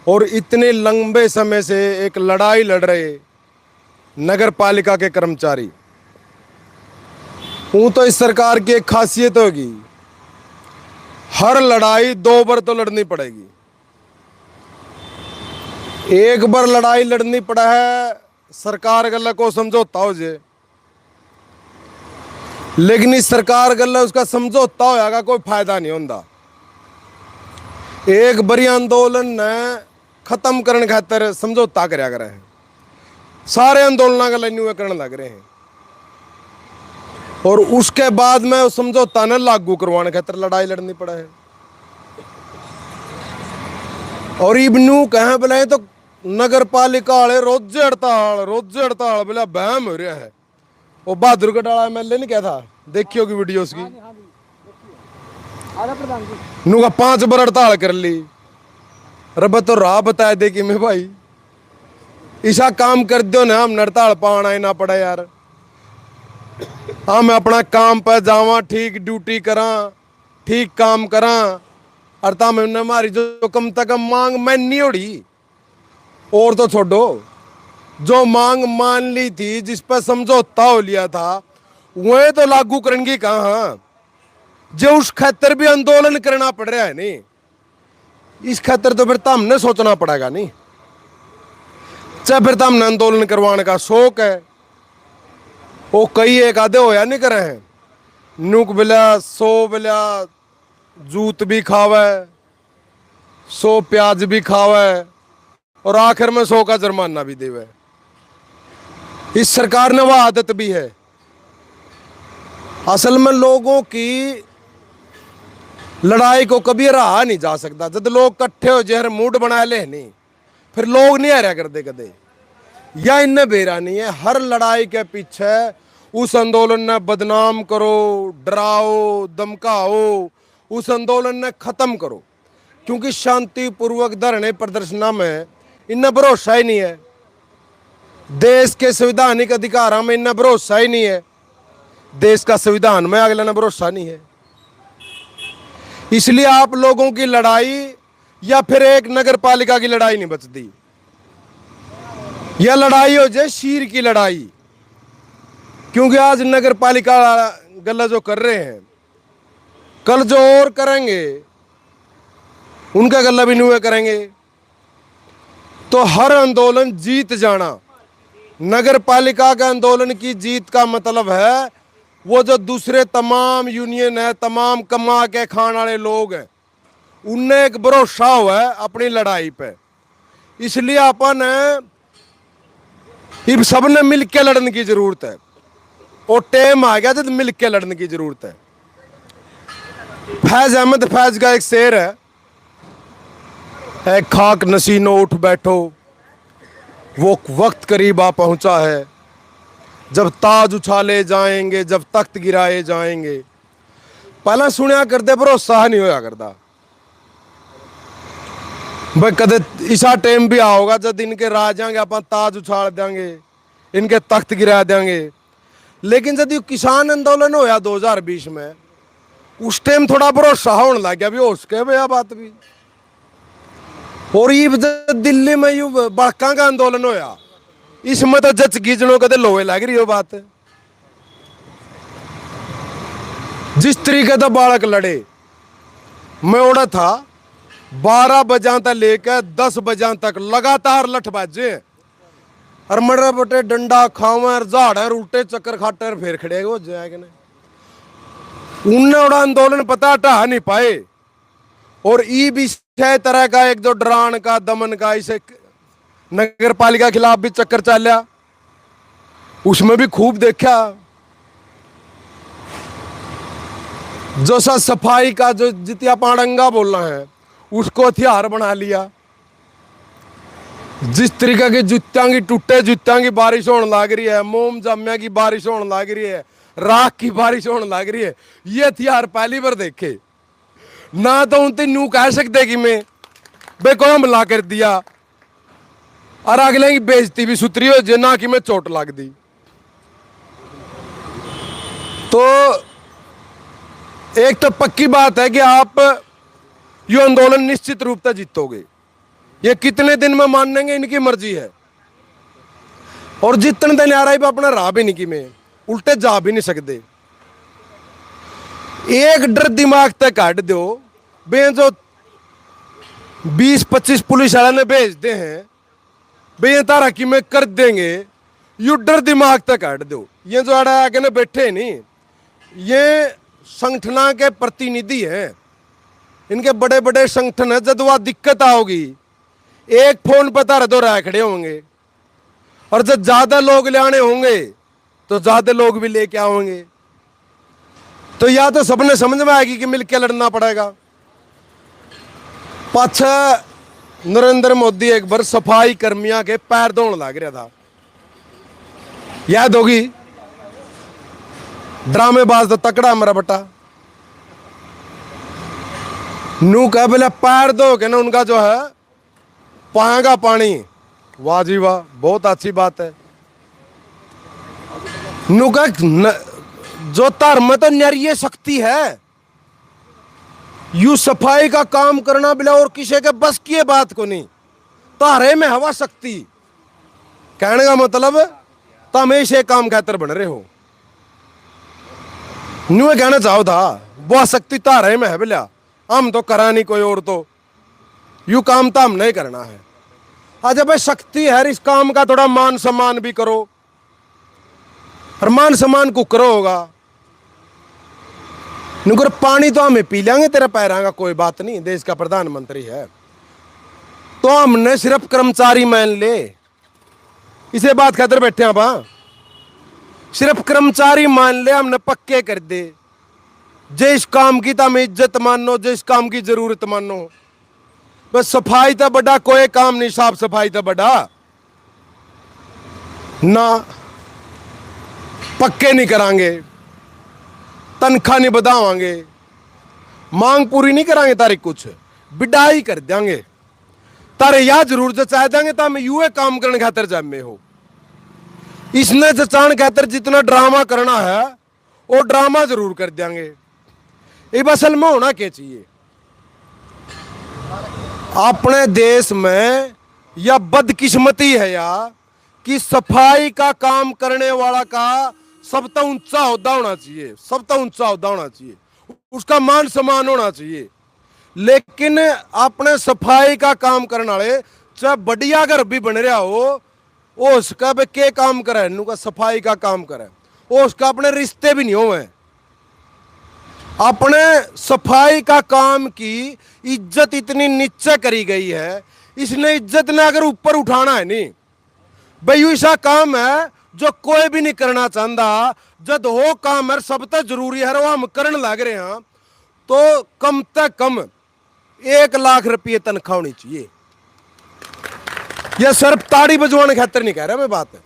और इतने लंबे समय से एक लड़ाई लड़ रहे नगर पालिका के कर्मचारी, वो तो इस सरकार की एक खासियत होगी, हर लड़ाई दो बार तो लड़नी पड़ेगी। एक बार लड़ाई लड़नी पड़ा है सरकार गल्ला को समझौता हो जाए, लेकिन इस सरकार गल्ला उसका समझौता होगा कोई फायदा नहीं होता। एक बड़ी आंदोलन ने खत्म करने खातर समझौता करया करे हैं, सारे आंदोलन का न्यू करने लग रहे हैं, और उसके बाद में उस समझौता ने लागू करवाने खातर लड़ाई लड़नी पड़ा है। और इबनू कहें बोले तो नगर पालिका वाले रोजे हड़ताल बोले बहम हो रहा है। वो बहादुर कटाला एमएलए ने क्या था, देखियो की वीडियो उसकी, नू का 5 बार हड़ताल कर ली। रब तो राह बता दे कि मैं भाई ऐसा काम कर दो ना, हम हड़ताल पाना ही ना पड़ा यार, हम अपना काम पर जावा, ठीक ड्यूटी करा, ठीक काम करा, और तम हमारी जो कम तक कम मांग मैं नहीं उड़ी। और तो छोड़ो, जो मांग मान ली थी, जिस पर समझौता हो लिया था, वह तो लागू करेंगे कहाँ, जो उस खातर भी आंदोलन करना पड़ रहा है नहीं, इस खातर तो फिर तो हमने सोचना पड़ेगा नहीं। चाहे फिर तो हमने आंदोलन करवाने का शौक है, वो कई एक आधे होया नहीं करे हैं, नुक बिला 100 बिला जूत भी खावे, 100 प्याज भी खावे, और आखिर में 100 का जुर्माना भी देवे। इस सरकार ने वह आदत भी है। असल में लोगों की लड़ाई को कभी रहा नहीं जा सकता। जब लोग इकट्ठे हो जहर मूड बना ले नहीं, फिर लोग नहीं हरा करते कदे, या इन्हें बेरा नहीं है। हर लड़ाई के पीछे उस आंदोलन ने बदनाम करो, डराओ, धमकाओ, उस आंदोलन ने खत्म करो, क्योंकि शांतिपूर्वक धरने प्रदर्शन में इन्हें भरोसा ही नहीं है, देश के संवैधानिक अधिकारों में इन्हें भरोसा ही नहीं है, देश का संविधान में अगले ने भरोसा नहीं है। इसलिए आप लोगों की लड़ाई या फिर एक नगर पालिका की लड़ाई नहीं बचती, यह लड़ाई हो जाए शीर की लड़ाई। क्योंकि आज नगर पालिका गल्ला जो कर रहे हैं, कल जो और करेंगे उनका गल्ला भी नहीं करेंगे। तो हर आंदोलन जीत जाना, नगर पालिका के आंदोलन की जीत का मतलब है वो जो दूसरे तमाम यूनियन है, तमाम कमा के खाने वाले लोग हैं, उनने एक भरोसा हुआ है अपनी लड़ाई पे। इसलिए अपन इन सब ने मिलकर लड़ने की जरूरत है, और टाइम आ गया जब मिलकर लड़ने की जरूरत है। फैज अहमद फैज का एक शेर है, खाक नसीनो उठ बैठो, वो वक्त करीब आ पहुंचा है, जब ताज उछाले जाएंगे, जब तख्त गिराए जाएंगे। पहला सुनिया करते भरोसा नहीं होया करता भाई, कदे ऐसा टाइम भी आओगा जब इनके राज आएंगे, अपन ताज उछाल देंगे, इनके तख्त गिरा देंगे। लेकिन जब किसान आंदोलन होया 2020 में, उस टाइम थोड़ा भरोसा होने लग गया भी हो सके भैया बात भी। और ये दिल्ली में यू बाका का आंदोलन होया, इसमें तो जच गीजनों कदे लोहे लग रही हो बात। जिस तरीके से बालक लड़े, मैं उड़ा था 12 बजा तक लेकर 10 बजा तक लगातार लठबाजे, और मरे बटे डंडा खावे, झाड़े, उल्टे चक्कर खाटे, फिर खड़े हो जाएगा नहीं। उनने उड़ा आंदोलन पता ढा नहीं पाए। और ई भी तरह का एक जो डरान का, दमन का, इसे नगर पालिका खिलाफ भी चक्कर चलिया, उसमें भी खूब देखा। जो सा सफाई का जो जितिया पाड़ंगा बोलना है, उसको हथियार बना लिया। जिस तरीके की जुत्तियां की, टूटे जुत्तियां की बारिश होने लग रही है, मोम जामिया की बारिश होने लग रही है, राख की बारिश होने लग रही है, ये हथियार पहली बार देखे ना। तो उन तीनों कह सकते कि मैं बेको हमला कर दिया, और अगले की बेइज्जती भी सुतरी हो जाए ना कि मैं चोट लग दी। तो एक तो पक्की बात है कि आप ये आंदोलन निश्चित रूप से जीतोगे, ये कितने दिन में मानेंगे, इनकी मर्जी है। और जितने दिन आ रहा है अपना राह भी नहीं की में उल्टे जा भी नहीं सकते। एक डर दिमाग तक काट दो बे, जो 20-25 पुलिस वाले ने भेज दे हैं बे, ये तारा कि में कर देंगे, यू डर दिमाग तक काट दो। ये जो आड़ा आके ना बैठे नहीं, ये संगठना के प्रतिनिधि हैं, इनके बड़े बड़े संगठन है। जब वह दिक्कत आओगी एक फोन पर तारा दो राय खड़े होंगे, और जब ज्यादा लोग ले आने होंगे तो ज्यादा लोग भी लेके आओगे। तो या तो सबने समझ में आएगी कि मिलकर लड़ना पड़ेगा। पाछा नरेंद्र मोदी एक बार सफाई कर्मियों के पैर धोने लग रहा था, याद होगी। ड्रामेबाज तो तकड़ा मेरा बटा, नू कह बोले पैर धो के ना उनका जो है पाएगा पानी। वाह जी वाह, बहुत अच्छी बात है। नू कह जो धर्म में तो न्यारी शक्ति है, यू सफाई का काम करना बिना और किसी के बस की बात को नहीं, तारे में हवा शक्ति। कहने का मतलब तुम हमेशा काम खातर बन रहे हो। न्यू कहना चाहो था वो शक्ति तारे में है बिला, हम तो करा नहीं कोई और, तो यू काम तो हम नहीं करना है। आज भाई शक्ति है, इस काम का थोड़ा मान सम्मान भी करो, और मान सम्मान को करो होगा। नुकर पानी तो हमें पी लेंगे तेरा पैरांगा, कोई बात नहीं, देश का प्रधानमंत्री है। तो हमने सिर्फ कर्मचारी मान ले, इसे बात खातर बैठे हैं बा, सिर्फ कर्मचारी मान ले, हमने पक्के कर दे। जिस काम की तो हमें इज्जत मानो, जिस काम की जरूरत मानो। बस सफाई तो बड़ा कोई काम नहीं, साफ सफाई तो बड़ा ना, पक्के नहीं करांगे, तनख्वाह नहीं बढ़ावांगे, मांग पूरी नहीं करांगे, तारीख कुछ बिडाई कर देंगे। तारे या जरूर चाह देंगे तो हम यूए काम करने खातर जमे हो। इसने जचान खातर जितना ड्रामा करना है वो ड्रामा जरूर कर देंगे। ये असल में होना क्या चाहिए अपने देश में, या बदकिस्मती है या कि सफाई का काम करने वाला का सबसे ऊंचा होदा होना चाहिए, सबसे ऊंचा होदा होना चाहिए, उसका मान सम्मान होना चाहिए। लेकिन अपने सफाई का काम करने वाले चाहे बढ़िया घर भी बन रहा हो, वो उसका भी क्या काम करे, नुका सफाई का काम करे, वो उसका अपने रिश्ते भी नहीं होवे। अपने सफाई का काम की इज्जत इतनी नीचे करी गई है, इसने इज्जत ने अगर ऊपर उठाना है नहीं भाई, ऐसा काम है जो कोई भी नहीं करना चाहता। जब हो काम है सबसे जरूरी है वो हम करने लग रहे हैं, तो कम से कम 1 लाख रुपये तनख्वाह होनी चाहिए। यह सिर्फ ताड़ी बजवाने खातर नहीं कह रहा मैं बात है,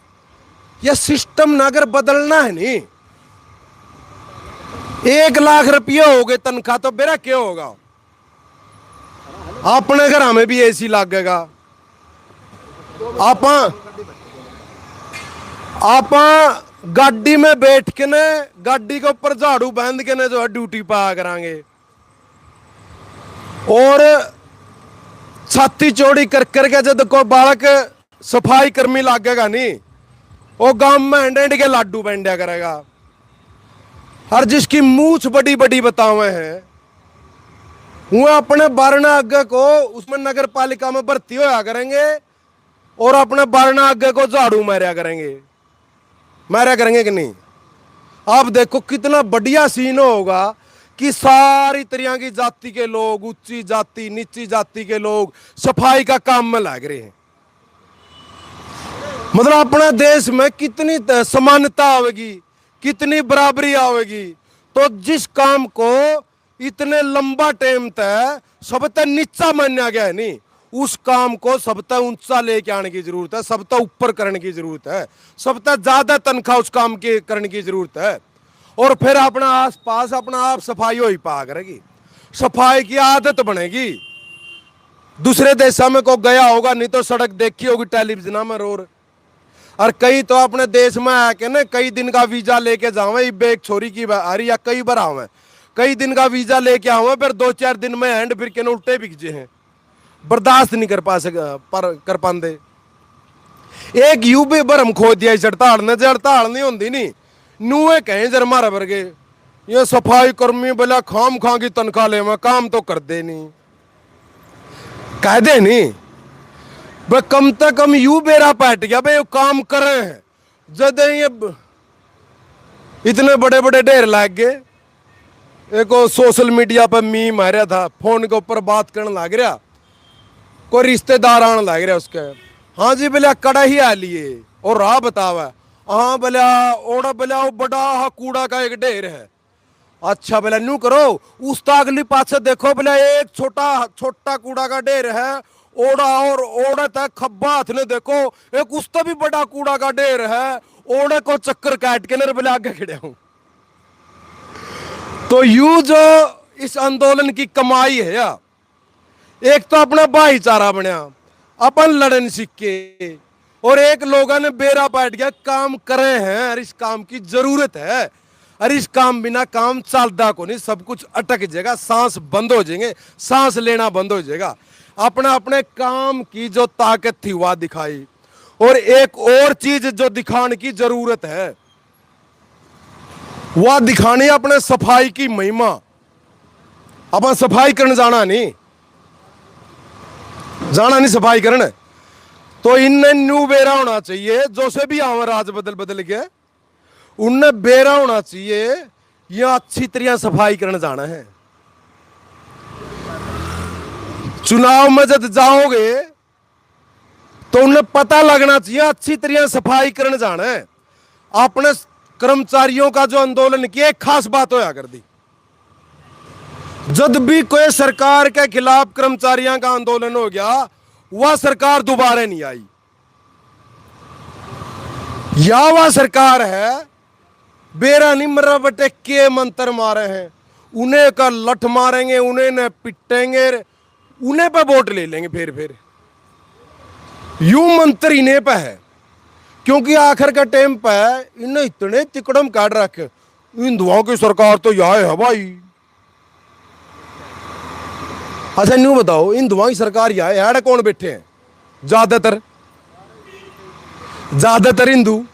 यह सिस्टम ना अगर बदलना है नहीं, 1 लाख रुपये हो गए तनख्वाह तो मेरा क्या होगा। अपने घर हमें भी एसी लगेगा, आप गाड़ी में बैठ के ने गाड़ी के ऊपर झाड़ू बांध के ने जो है ड्यूटी पाया करांगे, और छाती चौड़ी कर करके जब कोई बालक सफाई कर्मी लागेगा नहीं, वो गांव में हेंड के लाडू बांधा करेगा। और जिसकी मूछ बड़ी बड़ी बतावे हैं वो अपने बारना आगे को उसमें नगर पालिका में भर्ती होया करेंगे, और अपने बारना आगे को झाड़ू मारा करेंगे कि नहीं। आप देखो कितना बढ़िया सीन होगा कि सारी तरह की जाति के लोग, ऊंची जाति नीची जाति के लोग सफाई का काम में लग रहे हैं। मतलब अपना देश में कितनी समानता आवेगी, कितनी बराबरी आवेगी। तो जिस काम को इतने लंबा टाइम तक सबसे नीचा माना गया है नहीं, उस काम को सबसे ऊंचा लेके आने की जरूरत है, सबसे ऊपर करने की जरूरत है, सबसे ज्यादा तनख्वाह उस काम की करने की जरूरत है। और फिर अपना आसपास अपना आप सफाई हो ही पा करेगी, सफाई की आदत बनेगी। दूसरे देशों में को गया होगा नहीं तो सड़क देखी होगी टेलीविजन में रोड, और कई तो अपने देश में आके ना कई दिन का वीजा लेके जावे, एक छोरी की आ रही या कई बार आवे, कई दिन का वीजा लेके आवे, फिर 2-4 दिन में हैंड फिर के उल्टे बिक जे हैं। बर्दाश्त नहीं कर पाते। एक यूबे भरम खो दिया इस हड़ताल ने, जो हड़ताल नहीं होती नहीं नूहे कहें जर मारा वर्गे ये सफाई कर्मी बोला खाम खा की तनख्वाह ले, मैं काम तो कर दे नहीं, कह दे नहीं भाई कम से कम यू बेरा पैट गया भाई काम कर रहे हैं। जब ये इतने बड़े बड़े ढेर लग गए, एक सोशल मीडिया पर मीम आ रहा था, फोन के ऊपर बात करने लग रहा, कोई रिश्तेदार आने लग रहा उसके, हाँ जी बोला कड़ा ही आ लिए और राह बतावा, हाँ बोला ओड़ा बोला वो बड़ा कूड़ा का एक ढेर है। अच्छा बोला नू करो उस अगली पासे देखो बोला एक छोटा छोटा कूड़ा का ढेर है, ओड़ा और ओड़े तक खब्बा हाथ ने देखो एक उस भी बड़ा कूड़ा का ढेर है, ओड़े को चक्कर काट के बोले आगे खड़े हूं। तो यू जो इस आंदोलन की कमाई है या एक तो अपना भाईचारा बनया, अपन लड़न सीखे, और एक लोगों ने बेरा बैठ गया काम करे हैं और इस काम की जरूरत है, और इस काम बिना काम चलता को नहीं, सब कुछ अटक जाएगा, सांस बंद हो जाएंगे, सांस लेना बंद हो जाएगा। अपने अपने काम की जो ताकत थी वह दिखाई, और एक और चीज जो दिखाने की जरूरत है वह दिखानी अपने सफाई की महिमा। अपन सफाई करने जाना नहीं सफाई करने, तो इनने न्यू बेरा होना चाहिए, जो से भी आवे राज बदल बदल के उनने बेरा होना चाहिए, यह अच्छी तरह सफाई करने जाना है। चुनाव में जब जाओगे तो उन्हें पता लगना चाहिए अच्छी तरह सफाई करने जाना है। अपने कर्मचारियों का जो आंदोलन की एक खास बात होया कर दी, जब भी कोई सरकार के खिलाफ कर्मचारियों का आंदोलन हो गया वह सरकार दोबारा नहीं आई, या वह सरकार है बेरा नहीं मर बटे के मंत्र मारे हैं, उन्हें का लठ मारेंगे, उन्हें न पिटेंगे, उन्हें पे वोट ले लेंगे, फिर यू मंत्र इन्हें पे है, क्योंकि आखिर का टाइम पे इन्हें इतने तिकड़म काट रखे, हिंदुओं की सरकार तो यह है भाई। अच्छा न्यू बताओ हिंदुओं की सरकार यह है, यार कौन बैठे हैं? ज्यादातर हिंदू,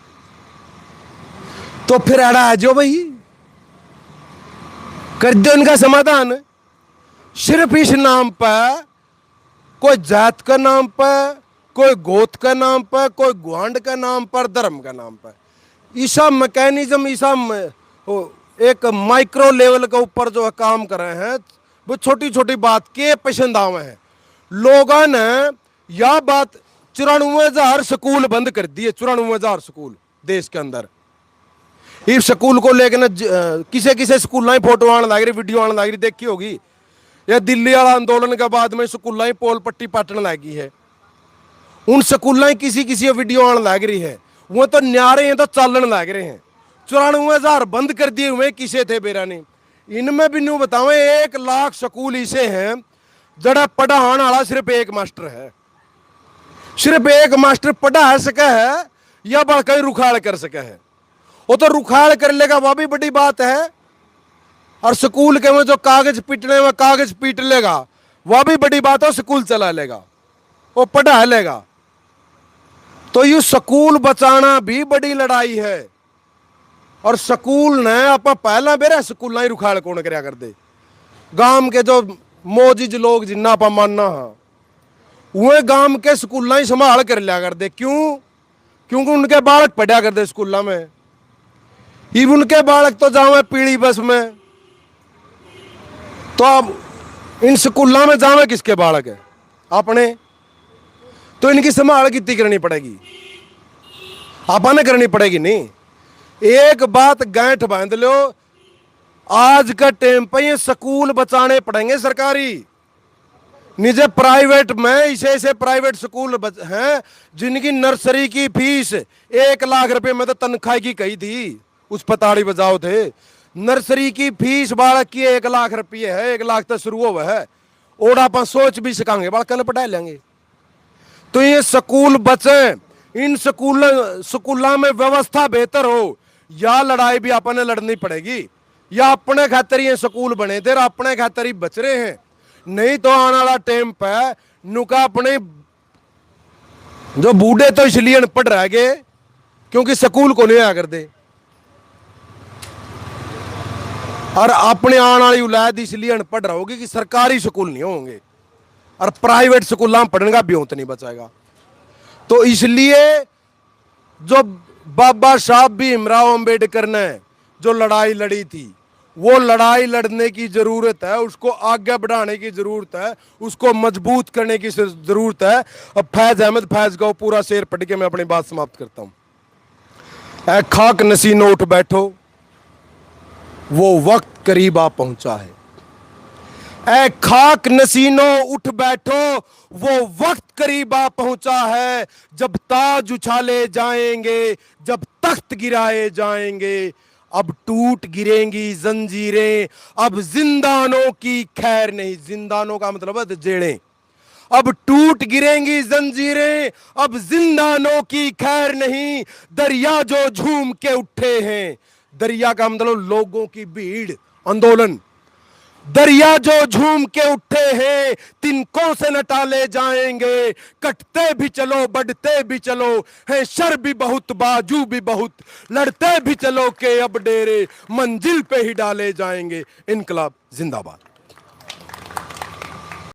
तो फिर अड़ा है जो भाई कर दो इनका समाधान। सिर्फ इस नाम पर, कोई जात का नाम पर, कोई गोत का नाम पर, कोई गुआंड का नाम पर, धर्म का नाम पर, ईसा मैकेनिज्म ईसा एक माइक्रो लेवल के ऊपर जो है काम कर रहे हैं, वो छोटी छोटी बात के पसंद आवे हैं लोगों ने। यह बात 94,000 स्कूल बंद कर दिए, 94,000 स्कूल देश के अंदर। इस स्कूल को लेकर किसे किसे स्कूल फोटो आने लग रही, वीडियो आने लग रही, देखी होगी। यह दिल्ली वाला आंदोलन के बाद में स्कूल पोल पट्टी पाटने लगी है, उन स्कूल किसी किसी वीडियो आने लग रही है, वो तो न्यारे हैं तो चालन लग रहे हैं। 94,000 बंद कर दिए हुए किसे थे बेरा ने। इनमें भी न्यू बतावे 1 लाख स्कूल इसे हैं जड़ा पढ़ाने वाला सिर्फ एक मास्टर है, सिर्फ एक मास्टर पढ़ा सके है या बड़का ही रुखाड़ कर सके है। वो तो रुखाड़ कर लेगा वह भी बड़ी बात है, और स्कूल के में जो कागज पीटने में कागज पीट लेगा वह भी बड़ी बात है, स्कूल चला लेगा, वो पढ़ा लेगा। तो ये स्कूल बचाना भी बड़ी लड़ाई है, और स्कूल ने आप पहला बेरा स्कूल ही रुखाड़ कौन करया कर दे। गांव के जो मोजिज लोग जिन्ना आप मानना है वह गांव के स्कूल ही संभाल कर लिया कर दे। क्यों? क्योंकि उनके बालक पढ़ा कर दे स्कूल में, इब उनके बालक तो जावे पीढ़ी बस में, तो अब इन स्कूल में जावे किसके बालक है? अपने। तो इनकी संभाल कितनी करनी पड़ेगी? आपने करनी पड़ेगी नहीं। एक बात गांठ बांध लो, आज का टाइम पे ये स्कूल बचाने पड़ेंगे सरकारी, निजे प्राइवेट में ऐसे प्राइवेट स्कूल हैं जिनकी नर्सरी की फीस 1 लाख रुपए में तो तनख्वाह की कही थी, उस पताड़ी बजाओ थे। नर्सरी की फीस बालक की 1 लाख रुपये है, 1 लाख तक शुरू हुआ है, और आप सोच भी सकांगे बालक ने पढ़ा लेंगे। तो ये स्कूल बचे, इन स्कूलों में व्यवस्था बेहतर हो, या लड़ाई भी अपने लड़नी पड़ेगी, या अपने खातर ये स्कूल बने थे और अपने खातर ही बच रहे हैं। नहीं तो आने वाला टाइम पे नुका अपने जो बूढ़े तो इसलिए अनपढ़ रह गए क्योंकि स्कूल को नहीं आया करते, और अपने आने वाली औलाद इसलिए अनपढ़ रहोगी कि सरकारी स्कूल नहीं होंगे और प्राइवेट स्कूल में पढ़ने का ब्योंत नहीं बचाएगा। तो इसलिए जो बाबा साहब भीमराव अंबेडकर ने जो लड़ाई लड़ी थी, वो लड़ाई लड़ने की जरूरत है, उसको आगे बढ़ाने की जरूरत है, उसको मजबूत करने की जरूरत है। अब फैज अहमद फैज का पूरा शेर पढ़ के मैं अपनी बात समाप्त करता हूं। ऐ खाक नसीनो उठ बैठो, वो वक्त करीब आ पहुंचा है। ऐ खाक नसीनो उठ बैठो, वो वक्त करीब आ पहुंचा है। जब ताज उछाले जाएंगे, जब तख्त गिराए जाएंगे, अब टूट गिरेंगी जंजीरें, अब जिंदानों की खैर नहीं। जिंदानों का मतलब है जेड़ें। अब टूट गिरेंगी जंजीरें, अब जिंदानों की खैर नहीं। दरिया जो झूम के उठे हैं, दरिया का मतलब लोगों की भीड़, आंदोलन। दरिया जो झूम के उठे हैं, तिनकों से न टाले जाएंगे। कटते भी चलो, बढ़ते भी चलो, है शर भी बहुत, बाजू भी बहुत। लड़ते भी चलो के अब डेरे मंजिल पे ही डाले जाएंगे। इनकलाब जिंदाबाद।